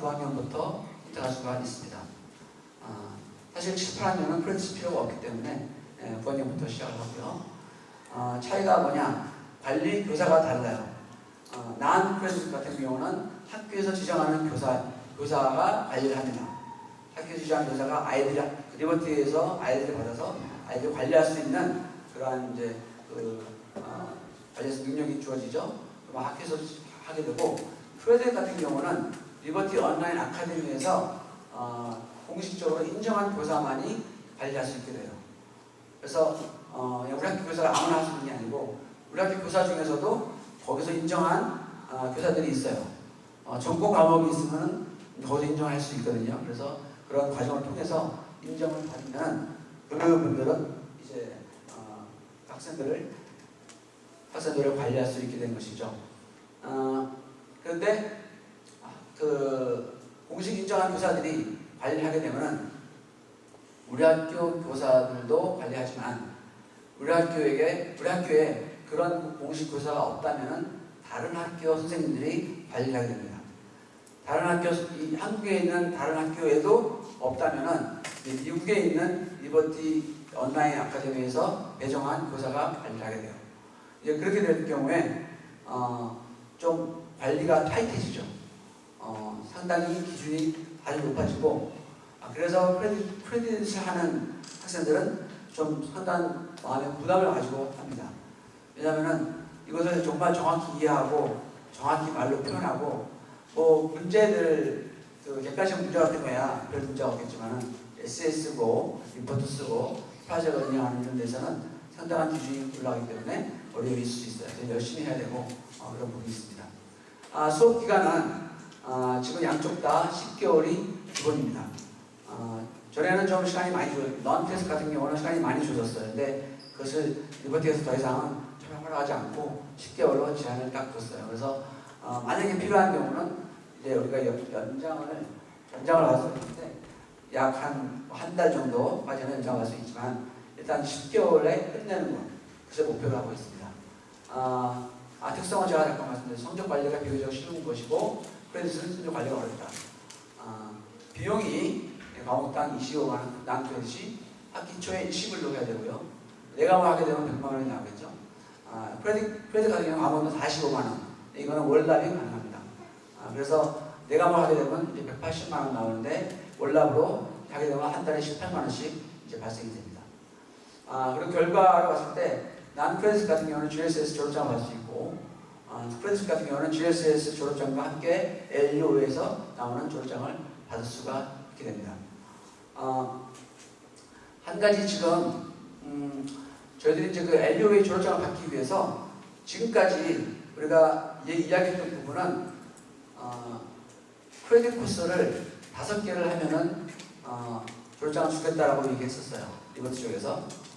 9학년, 9학년부터 선택할 수가 있습니다. 사실 7, 8학년은 크레딧 필요가 없기 때문에 9학년부터 시작을 하고요. 차이가 뭐냐? 관리 교사가 달라요. 난 크레딧 같은 경우는 학교에서 지정하는 교사가 관리를 합니다. 학교에서 지정하는 교사가 리버티에서 아이들을 받아서 아이들을 관리할 수 있는 그러한 이제 관리에서 능력이 주어지죠. 그럼 학교에서 하게 되고, 크레딧 같은 경우는 리버티 온라인 아카데미에서 공식적으로 인정한 교사만이 관리할 수 있게 돼요. 그래서 우리 학교 교사가 아무나 할 수 있는 게 아니고, 우리 학교 교사 중에서도 거기서 인정한 교사들이 있어요. 전공 과목이 있으면 거기서 인정할 수 있거든요. 그래서 그런 과정을 통해서 인정을 받으면 그분들은 이제 학생들을 관리할 수 있게 된 것이죠. 그런데 공식 인정한 교사들이 관리를 하게 되면은 우리 학교 교사들도 관리하지만 우리 학교에 그런 공식 교사가 없다면은 다른 학교 선생님들이 관리를 하게 됩니다. 한국에 있는 다른 학교에도 없다면은 미국에 있는 리버티 온라인 아카데미에서 배정한 교사가 관리를 하게 돼요. 이제 그렇게 될 경우에 좀 관리가 타이트해지죠. 상당히 기준이 아주 높아지고, 그래서 크레딧을 하는 학생들은 좀 상당한 마음의 부담을 가지고 합니다. 왜냐하면은 이것을 정말 정확히 이해하고 정확히 말로 표현하고, 문제들 객관식 문제 같은 거야 별 문제가 없겠지만은 에세이 쓰고 리포트 쓰고 프로젝트 운영하는 이런 데서는 상당한 기준이 올라가기 때문에 어려움이 있을 수 있어요. 그래서 열심히 해야 되고 그런 부분이 있습니다. 수업 기간은 지금 양쪽 다 10개월이 기본입니다. 전에는 좀 시간이 많이 넌테스트 같은 경우는 시간이 많이 줄었어요. 근데 그것을 리버티에서 더 이상은 허락하지 않고 10개월로 제한을 딱 뒀어요. 그래서 만약에 필요한 경우는 이제 우리가 연장을 할 수 있는데 약 한 달 정도까지는 연장할 수 있지만 일단 10개월에 끝내는 것, 그것을 목표로 하고 있습니다. 특성은 제가 잠깐 말씀드렸죠. 성적 관리가 비교적 쉬운 것이고 크레딧은 성적 관리가 어렵다. 비용이 과목당 25만 원, 난 크레딧이 학기 초에 20일로 해야 되고요. 4과목 하게 되면 100만 원이 나오겠죠. 크레딧 같은 경우는 과목은 45만 원. 이거는 월납이 가능합니다. 그래서 4과목 하게 되면 이제 180만 원 나오는데 월납으로 하게 되면 한 달에 18만 원씩 이제 발생이 됩니다. 그리고 결과로 봤을 때 난 크레딧 같은 경우는 GSS 졸업장을 받을 수 있고, 크레딧 같은 경우는 GSS 졸업장과 함께 LU에서 나오는 졸업장을 받을 수가 있게 됩니다. 한 가지 지금 저희들이 이제 그 LU의 졸업장을 받기 위해서 지금까지 우리가 이야기했던 부분은 크레딧 코스를 5개를 하면은 졸업장을 주겠다라고 얘기했었어요. 리버티 쪽에서.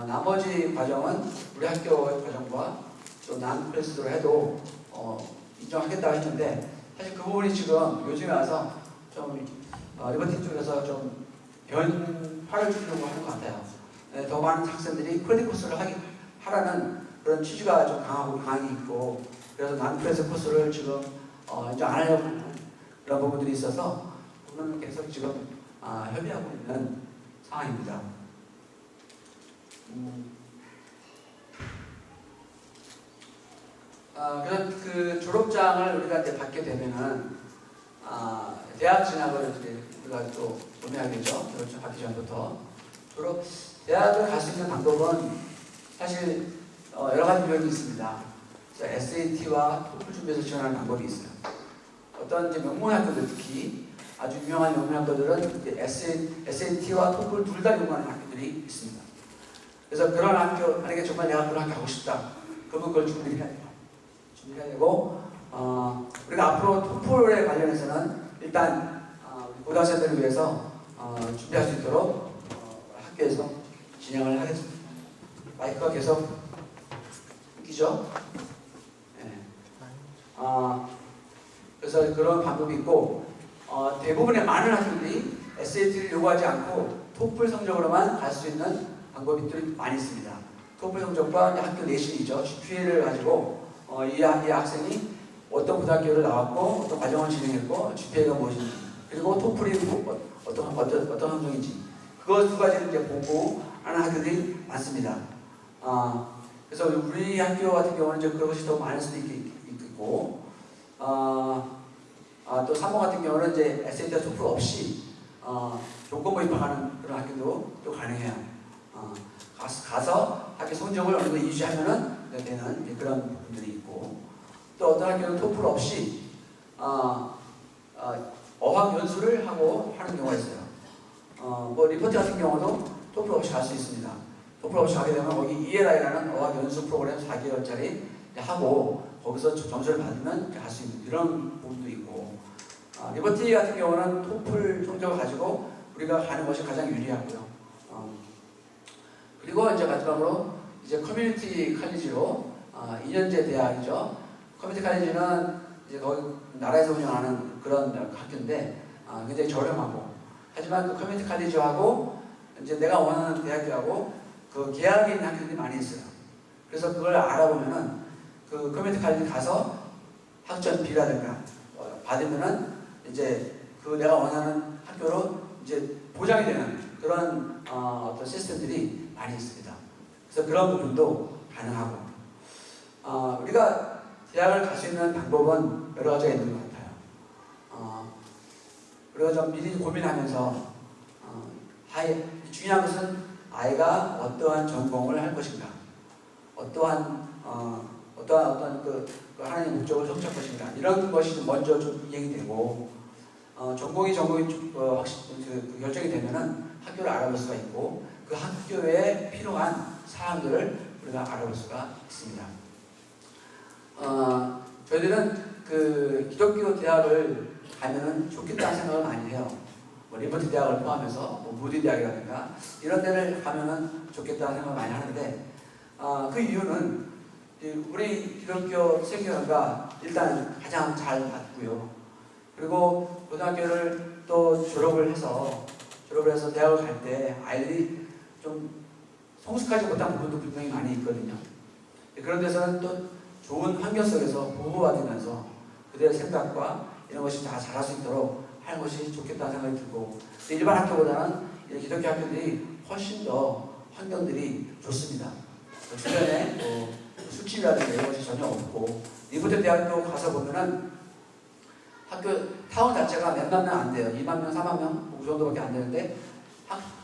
나머지 과정은 우리 학교의 과정과 또 난 크레딧으로 해도 인정하겠다고 했는데, 사실 그 부분이 지금 요즘에 와서 좀 리버티 쪽에서 좀 변화를 주려고 하는 것 같아요. 더 많은 학생들이 크레딧 코스를 하라는 그런 취지가 좀 강하게 있고, 그래서 난 크레딧 코스를 지금 인정 안 하려고 하는 그런 부분들이 있어서 오늘 계속 지금 협의하고 있는 상황입니다. 그래서 그 졸업장을 우리가 이제 받게 되면은 대학 진학을 이제 우리가 또 고민하겠죠. 졸업장 받기 전부터 대학을 갈 수 있는 방법은 사실 여러 가지 요인이 있습니다. SAT와 토플 준비해서 지원하는 방법이 있어요. 어떤 이제 명문학교들, 특히 아주 유명한 명문학교들은 SAT와 토플 둘 다 요구하는 학교들이 있습니다. 그래서 그런 학교, 만약에 정말 내가 그런 학교 가고 싶다, 그러면 그걸 준비를 해야 돼요. 준비해야 되고, 우리가 앞으로 토플에 관련해서는 일단 고등학생들을 위해서 준비할 수 있도록 학교에서 진행을 하겠습니다. 마이크가 계속 웃기죠? 네. 그래서 그런 방법이 있고, 대부분의 많은 학교들이 SAT를 요구하지 않고 토플 성적으로만 갈 수 있는 방법들이 많이 있습니다. 토플 성적과 학교 내신이죠. GPA를 가지고 이 학생이 어떤 고등학교를 나왔고 어떤 과정을 진행했고 GPA가 무엇인지 그리고 토플이 어떤 함정인지 그거 두 가지를 이제 보고 하는 학교들이 많습니다. 그래서 우리 학교 같은 경우는 이제 그것이 더 많을 수도 있고 또 3번 같은 경우는 이제 SAT와 토플 없이 조건부 입학하는 그런 학교도 또 가능해요. 가서 학교 성적을 어느 정도 유지하면은 되는 그런 부분들이 있고 또 어떤 학교는 토플 없이 어학 연수를 하고 하는 경우가 있어요. 뭐 리포트 같은 경우도 토플 없이 갈 수 있습니다. 토플 없이 가게 되면 거기 ELI라는 어학 연수 프로그램 4개월짜리 하고 거기서 점수를 받으면 갈 수 있는 이런 부분도 있고 리버티 같은 경우는 토플 성적을 가지고 우리가 가는 것이 가장 유리하고요. 그리고 이제 마지막으로 이제 커뮤니티 칼리지로 2년제 대학이죠. 커뮤니티 칼리지는 이제 거기 나라에서 운영하는 그런 학교인데 굉장히 저렴하고 하지만 그 커뮤니티 칼리지하고 이제 내가 원하는 대학교하고 그 계약이 있는 학교들이 많이 있어요. 그래서 그걸 알아보면은 그 커뮤니티 칼리지 가서 학점비라든가 받으면은 이제 그 내가 원하는 학교로 이제 보장이 되는 그런 어떤 시스템들이 많이 있습니다. 그래서 그런 부분도 가능하고 우리가 대학을 갈 수 있는 방법은 여러 가지가 있는 것 같아요. 우리가 좀 미리 고민하면서 중요한 것은 아이가 어떠한 전공을 할 것인가, 어떠한 그 하나님의 목적을 성취할 것인가 이런 것이 먼저 좀 이행이 되고 전공이 그 결정이 되면은 학교를 알아볼 수가 있고 그 학교에 필요한 사항들을 우리가 알아볼 수가 있습니다. 저희들은 그 기독교 대학을 가면은 좋겠다는 생각을 많이 해요. 뭐 리버티 대학을 포함해서 뭐 무디 대학이라든가 이런 데를 가면은 좋겠다는 생각을 많이 하는데 그 이유는 우리 기독교 세계관과 일단 가장 잘 맞고요. 그리고 고등학교를 또 졸업을 해서 대학을 갈 때 아이들이 좀 성숙하지 못한 부분도 분명히 많이 있거든요. 그런 데서는 또 좋은 환경 속에서 보호받으면서 그들의 생각과 이런 것이 다 자랄 수 있도록 하는 것이 좋겠다는 생각이 들고 일반 학교보다는 기독교 학교들이 훨씬 더 환경들이 좋습니다. 주변에 뭐 술집이라든가 이런 것이 전혀 없고 리버티 대학교 가서 보면은 학교 타운 자체가 몇만 명 안 돼요. 2만 명, 4만 명 그 정도밖에 안 되는데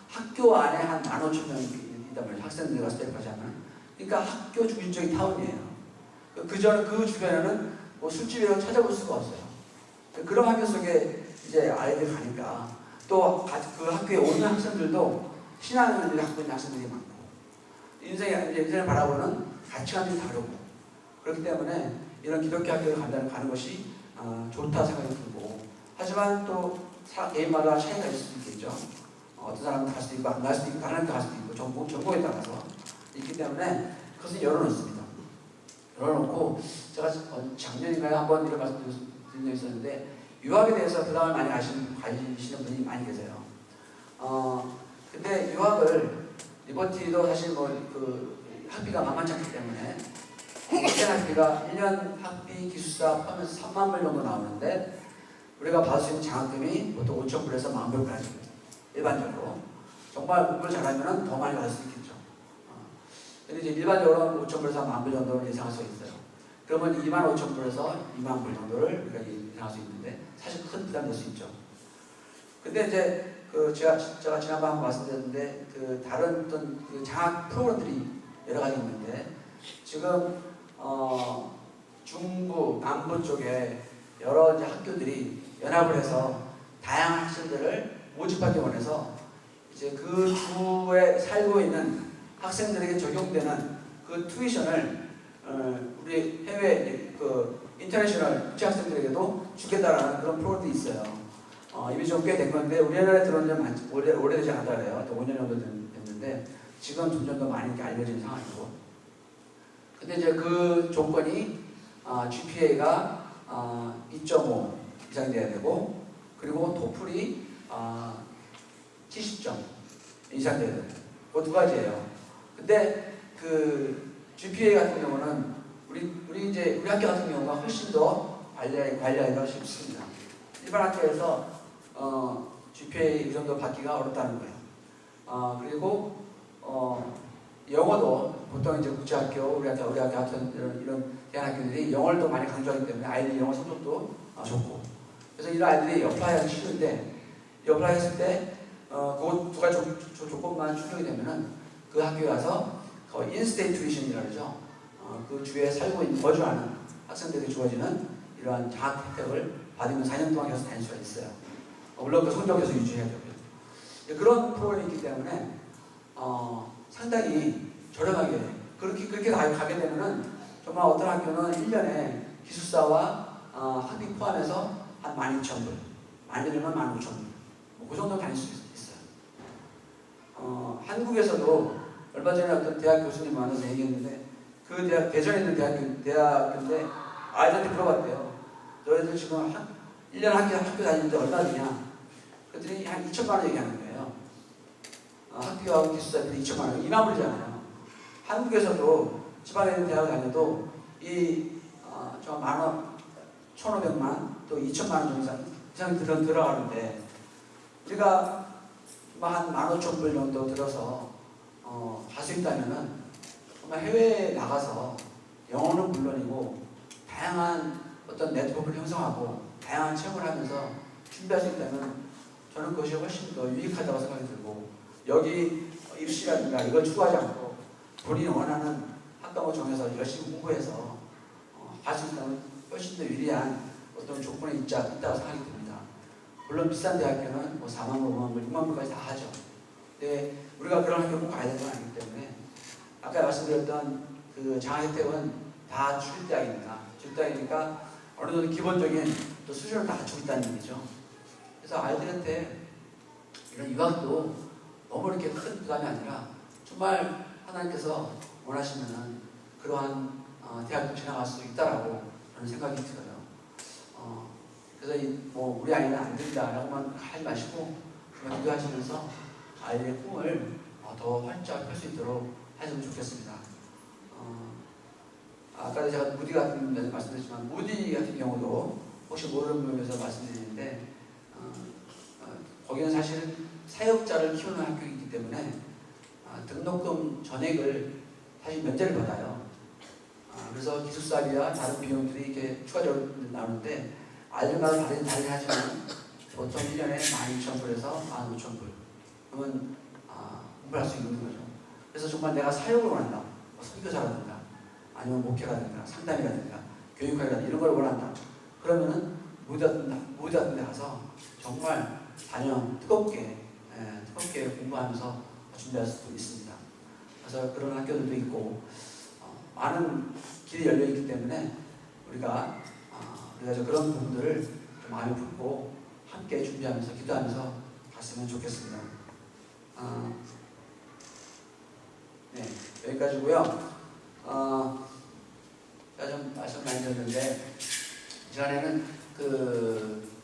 학교 안에 한 15,000명이 있단 말이에요. 학생들 갔을 때까지 하면. 그러니까 학교 중심적인 타운이에요. 그 주변에는 뭐 술집이라고 찾아볼 수가 없어요. 그런 환경 속에 이제 아이들 가니까 또 그 학교에 오는 학생들도 신앙을 갖고 있는 학생들이 많고 인생을 바라보는 가치관이 다르고 그렇기 때문에 이런 기독교 학교를 가는 것이 좋다 생각이 들고 하지만 또 개인마다 차이가 있을 수 있겠죠. 어떤 사람은 갈 수도 있고 안 갈 수도 있고 다른 학교 갈 수도 있고 전공에 따라서 있기 때문에 그것을 열어놓습니다. 열어놓고 제가 작년인가에 한번 이런 말씀 드린 적이 있었는데 유학에 대해서 부담을 많이 가시는 분이 많이 계세요. 근데 유학을 리버티도 사실 뭐 그 학비가 만만치 않기 때문에 학비가 1년 학비 기숙사 포함해서 3만 불 정도 나오는데 우리가 받을 수 있는 장학금이 보통 5,000불에서 10,000불까지 일반적으로 정말 공부를 잘하면 더 많이 받을 수 있겠죠. 근데 이제 일반적으로 5,000불에서 10,000불 정도를 예상할 수 있어요. 그러면 25,000불에서 20,000불 정도를 우리가 예상할 수 있는데 사실 큰 부담이 될 수 있죠. 근데 이제 제가 지난번에 한번 말씀드렸는데 그 다른 어떤 그 장학 프로그램들이 여러 가지 있는데 지금 중부, 남부 쪽에 여러 이제 학교들이 연합을 해서 다양한 학생들을 모집하기 원해서 이제 그 주에 살고 있는 학생들에게 적용되는 그 튜이션을 우리 해외 그 인터내셔널 국제 학생들에게도 주겠다라는 그런 프로그램도 있어요. 이미 좀 꽤 된 건데 우리나라에 들어온 지는 오래되지 않았다 그래요. 5년 정도 됐는데 지금 점점 더 많이 이렇게 알려지는 상황이고. 근데 이제 그 조건이 GPA가 2.5 이상이 돼야 되고 그리고 토플이 70점 이상 돼야 돼요. 그 두 가지예요. 근데 그 GPA 같은 경우는 우리 학교 같은 경우가 훨씬 더 관리하기가 쉽습니다. 일반 학교에서 GPA 이 정도 받기가 어렵다는 거예요. 그리고 영어도 보통 이제 국제학교, 우리 학교 같은 이런 대학교들이 영어를 또 많이 강조하기 때문에 아이들이 영어 성적도 좋고, 그래서 이런 아이들이 어플라이하기 쉬운데, 이 어플라이 했을 때 그 두 가지 조건만 충족이 되면은 그 학교에 가서 인스테이트 튜이션이라고 그러죠. 그 주에 살고 있는, 거주하는 학생들에게 주어지는 이러한 장학 혜택을 받으면 4년 동안 계속 다닐 수가 있어요. 물론 그 성적 계속 유지해야 되고요. 그런 프로그램이 있기 때문에 상당히 저렴하게 그렇게 가게 되면은 정말 어떤 학교는 1년에 기숙사와 학비 포함해서 한 12,000불, 많이 들면 15,000불, 그 정도 다닐 수 있어요. 한국에서도 얼마 전에 어떤 대학 교수님 만나서 얘기했는데, 그 대학, 대전에 있는 대학인데 아이들한테 물어봤대요. 너희들 지금 1년 학교 다니는데 얼마 드냐? 그랬더니 한 2천만 원 얘기하는 거예요. 학비와 기숙사비 2천만 원, 2만 불이잖아요. 한국에서도 지방에 있는 대학을 다녀도 저 10,000원, 1,500만, 또 2천만 원 이상 들어가는데, 우리가 한 15,000불 정도 들어서 갈 수 있다면은 정말 해외에 나가서 영어는 물론이고 다양한 어떤 네트워크를 형성하고 다양한 체험을 하면서 준비할 수 있다면 저는 그것이 훨씬 더 유익하다고 생각이 들고, 여기 입시라든가 이걸 추구하지 않고 본인이 원하는 학과를 정해서 열심히 공부해서 할 수 있다면 훨씬 더 유리한 어떤 조건이 있다고 생각이 듭니다. 물론 비싼 대학교는 4만 불, 5만 불, 6만 불까지 다 하죠. 근데 우리가 그런 학교 꼭 가야 되는 건 아니기 때문에 아까 말씀드렸던 그 장학 혜택은 다 주립대학입니다. 주립대학이니까 어느 정도 기본적인 또 수준을 다 갖추고 있다는 얘기죠. 그래서 아이들한테 이런 유학도 너무 이렇게 큰 부담이 아니라 정말 하나님께서 원하시면은 그러한 대학도 지나갈 수 있다라고 저는 생각이 들어요. 그래서 우리 아이는 안 된다라고만 하지 마시고 정말 기도하시면서 아이의 꿈을 더 활짝 펼 수 있도록 하시면 좋겠습니다. 아까도 제가 무디 같은 데서 말씀드렸지만, 무디 같은 경우도 혹시 모르는 분에서 말씀드리는데, 거기는 사실 사역자를 키우는 학교이기 때문에 등록금 전액을 사실 면제를 받아요. 그래서 기숙사비와 다른 비용들이 이렇게 추가적으로 나오는데, 아이들마다 다르긴 하지만 보통 1년에 12,000불에서 15,000불 그러면 공부할 수 있는 거죠. 그래서 정말 내가 사역을 원한다, 선교사라든가 아니면 목회라든가 상담이라든가 교육학이라든가 이런 걸 원한다, 그러면은 무대 같은 데 가서 정말 4년 뜨겁게 공부하면서 준비할 수도 있습니다. 그래서 그런 학교들도 있고 많은 길이 열려있기 때문에 우리가 그런 부분들을 마음에 품고 함께 준비하면서 기도하면서 갔으면 좋겠습니다. 네, 여기까지고요. 제가 좀 말씀 많이 드렸는데, 시간에는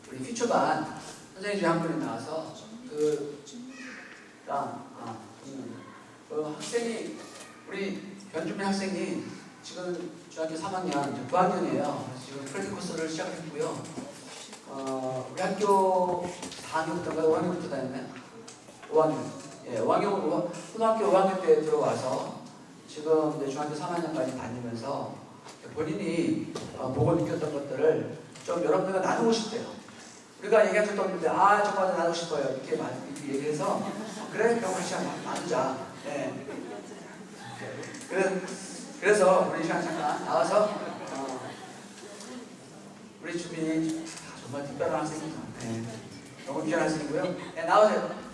우리 퓨처반 선생님 중에 한 분이 나와서 그 학생이, 우리 변준민 학생이 지금 중학교 3학년, 9학년이에요. 지금 크레딧 코스를 시작했고요. 우리 학교 4학년부터인가요? 5학년부터 다녔나요? 5학년. 예, 5학년, 초등학교 5학년 때 들어와서 지금 이제 중학교 3학년까지 다니면서 본인이 보고 느꼈던 것들을 좀 여러분들과 나누고 싶대요. 우리가 얘기한 적도 없는데, 정말 나누고 싶어요. 이렇게 얘기해서, 그래? 그럼 같이 나누자. 네. 그래서 우리 시간 잠깐 나와서 우리 주민이 정말 특별한 학생이죠. 네. 너무 귀한 학생이고요. 네, 나오세요.